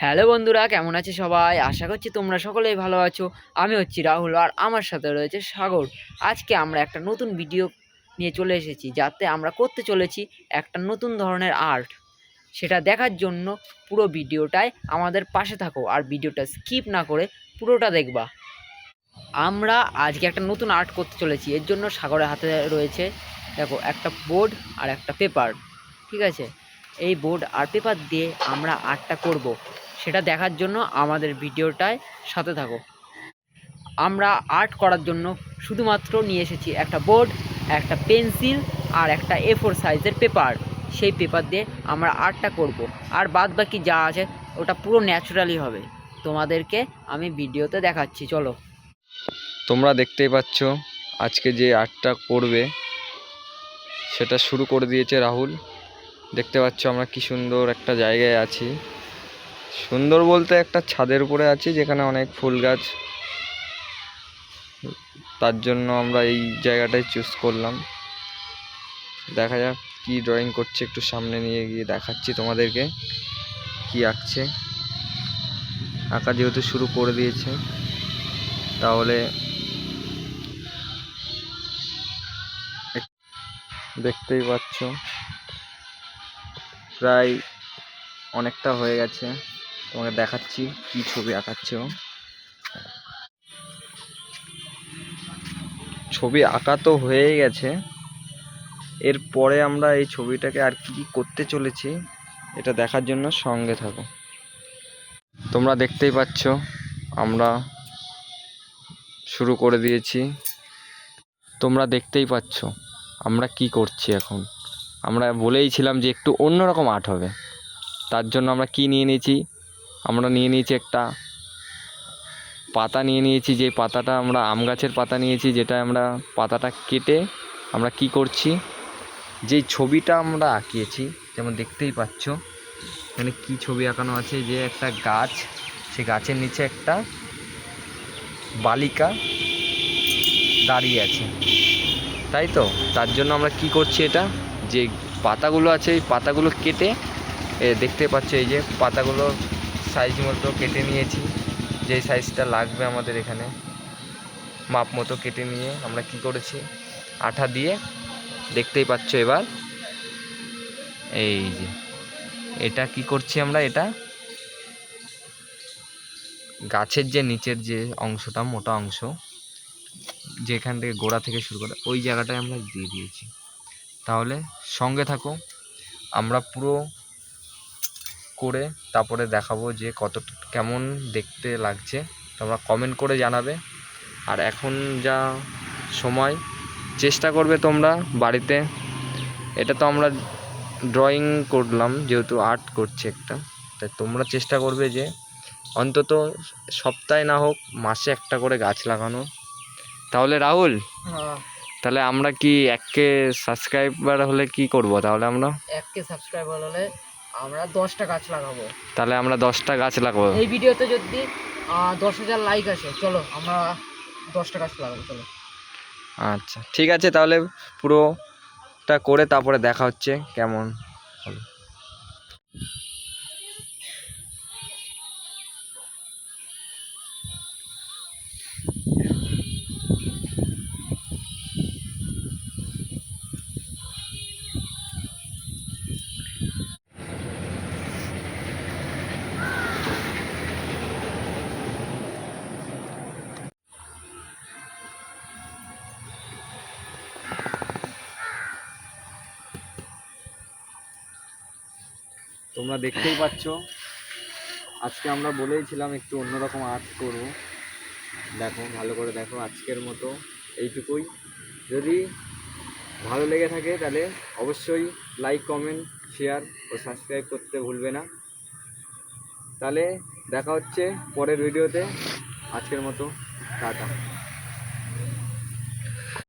Hello বন্ধুরা, কেমন আছে সবাই? আশা করছি তোমরা সকলেই ভালো আছো। আমি হচ্ছি রাহুল আর আমার সাথে রয়েছে সাগর। আজকে আমরা একটা নতুন ভিডিও নিয়ে চলে এসেছি, যাতে আমরা করতে চলেছি একটা নতুন ধরনের আর্ট। সেটা দেখার জন্য পুরো ভিডিওটায় আমাদের পাশে থাকো আর ভিডিওটা স্কিপ না করে পুরোটা দেখবা। আমরা আজকে একটা নতুন আর্ট করতে চলেছি, এর জন্য সাগরের হাতে রয়েছে দেখো একটা বোর্ড আর একটা পেপার। ঠিক আছে, এই বোর্ড আর পেপার দিয়ে আমরা আর্টটা করব, সেটা দেখার জন্য আমাদের ভিডিওটায় সাথে থাকো। আমরা আর্ট করার জন্য শুধুমাত্র নিয়ে এসেছি একটা বোর্ড, একটা পেন্সিল আর একটা A4 সাইজের পেপার। সেই পেপার দিয়ে আমরা আর্টটা করব, আর বাদ বাকি যা আছে ওটা পুরো ন্যাচারালি হবে। তোমাদেরকে আমি ভিডিওতে দেখাচ্ছি, চলো। তোমরা দেখতেই পাচ্ছ আজকে যে আর্টটা করবে সেটা শুরু করে দিয়েছে রাহুল। দেখতে পাচ্ছ আমরা কি সুন্দর একটা জায়গায় আছি। সুন্দর বলতে একটা ছাদের উপরে আছি যেখানে অনেক ফুল গাছ, তার জন্য আমরা এই জায়গাটাই চুজ করলাম। দেখা যাক কি ড্রয়িং করছে, একটু সামনে নিয়ে গিয়ে দেখাচ্ছি তোমাদেরকে কি আঁকছে। আঁকা যেহেতু শুরু করে দিয়েছে, তাহলে দেখতেই পাচ্ছ প্রায় অনেকটা হয়ে গেছে। তোমাকে দেখাচ্ছি কি ছবি আঁকাচ্ছে ও। ছবি আঁকা তো হয়েই গেছে, এরপরে আমরা এই ছবিটাকে আর কি করতে চলেছি এটা দেখার জন্য সঙ্গে থাকো। তোমরা দেখতেই পাচ্ছ আমরা শুরু করে দিয়েছি। তোমরা দেখতেই পাচ্ছ আমরা কি করছি এখন। আমরা বলেইছিলাম যে একটু অন্যরকম আর্ট হবে, তার জন্য আমরা কি নিয়ে নিয়েছি, আমরা নিয়ে নিয়েছি একটা পাতা নিয়ে নিয়েছি। যে পাতাটা আমরা আম গাছের পাতা নিয়েছি, যেটা আমরা পাতাটা কেটে আমরা কি করছি, যেই ছবিটা আমরা আঁকিয়েছি, যেমন দেখতেই পাচ্ছ এখানে কি ছবি আঁকানো আছে, যে একটা গাছ, সে গাছের নিচে একটা বালিকা দাঁড়িয়ে আছে, তাই তো। তার জন্য আমরা কি করছি, এটা যে পাতাগুলো আছে এই পাতাগুলো কেটে দেখতে পাচ্ছ এই যে পাতাগুলো সাইজ মতো কেটে নিয়েছি। যেই সাইজটা লাগবে আমাদের এখানে মাপ মতো কেটে নিয়ে আমরা কি করেছি, আঠা দিয়ে দেখতেই পাচ্ছ। এবার এই যে এটা কি করছি আমরা, এটা গাছের যে নিচের যে অংশটা, মোটা অংশ, যেখান থেকে গোড়া থেকে শুরু করে ওই জায়গাটায় আমরা দিয়ে দিয়েছি। তাহলে সঙ্গে থাকো, আমরা পুরো করে তারপরে দেখাবো যে কত কেমন দেখতে লাগছে। তোমরা কমেন্ট করে জানাবে। আর এখন যা সময়, চেষ্টা করবে তোমরা বাড়িতে, এটা তো আমরা ড্রয়িং করলাম যেহেতু আর্ট করছে একটা, তাই তোমরা চেষ্টা করবে যে অন্তত সপ্তাহে না হোক মাসে একটা করে গাছ লাগানো। তাহলে রাহুল, তাহলে আমরা কি 1K সাবস্ক্রাইবার হলে কি করব, তাহলে আমরা 1K সাবস্ক্রাইবার হলে আমরা 10টা গাছ লাগাবো। তাহলে আমরা 10টা গাছ লাগাবো। এই ভিডিওতে যদি 10,000 লাইক আসে, চলো আমরা 10টা গাছ লাগাবো, চলো। আচ্ছা ঠিক আছে, তাহলে পুরোটা করে তারপরে দেখা হচ্ছে কেমন হলো। তোমরা দেখতেই পাচ্ছ আজকে আমরা বলেইছিলাম একটু অন্যরকম আর্ট করব। দেখো, ভালো করে দেখো, আজকের মতো এইটুকুই। যদি ভালো লেগে থাকে তাহলে অবশ্যই লাইক, কমেন্ট, শেয়ার ও সাবস্ক্রাইব করতে ভুলবে না। তাহলে দেখা হচ্ছে পরের ভিডিওতে। আজকের মতো টাটা।